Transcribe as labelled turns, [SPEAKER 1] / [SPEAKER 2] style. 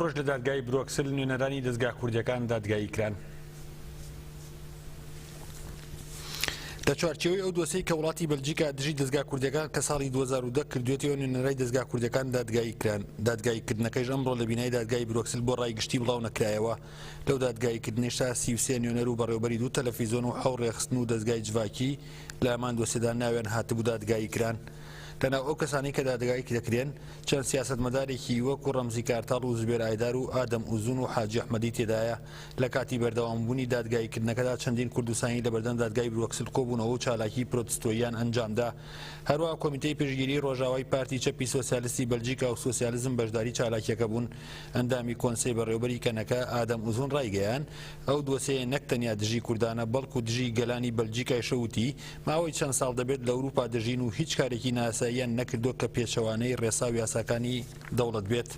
[SPEAKER 1] ئەمڕۆژ لە دادگای برۆکسل نوێنەرانی دەستگا کوردیەکان دادگایی کران. لە چوارچێوەی ئەو دۆسەی کە وڵاتی بەلجیکا دژی دەستگا کوردیەکان کە ساڵی 2010 کردوێتەوە نوێنەرای دەستگا کوردیەکان دادگایی کران. دادگاییکردنەکەیش ئەمڕۆ لە بینایی دادگای برۆکسل بۆ ڕایگشتی بڵاو نەکرایەوە. لەو دادگاییکردنیشتا 33 نوێنەر و بەڕێوەبەری دوو تەلەڤیزۆن و حەو ڕێخستن و دەستگای جڤاکی لە ئەمان دۆسێدا ناویان هاتبوو دادگایی کران. لەناو ئەو کەسانی کە دادگایی دەکرێن چەند سیاسەتمەدارێکی وەکو ڕەمزی کارتاڵ و زبێر ئایدار و ئادەم ئوزون و حاجی ئەحمەدی تێدایە. لە کاتی بەردەوامبوونی دادگاییکردنەکەدا چەندین کوردستانی لە بەردەم دادگای برۆکسل کۆبوونەوە و چالاکی پرۆتستۆییان ئەنجامدا. هەروەها کۆمیتەی پێشگیری ڕۆژاوای پارتی چەپی سۆسیالیستی بەلجیکا و سۆسیالیزم بەشداری چالاکیەکە بوون. ئەندامی کۆنسەی بەڕێوەبەری کەنەکە ئادەم ئوزون ڕایگەیان ئەو دۆسەیە نەک تەنیا دژی کوردانە بەڵکو دژی گەلانی بەلجیکای شەوتی ماوەی چەند ساڵ دەبێت لە ئەوروپا دەژین و هیچ کارێکی ناساییان نەکردو کە پێچەوانەی ڕێسا و یاساکانی دەوڵەت بێت.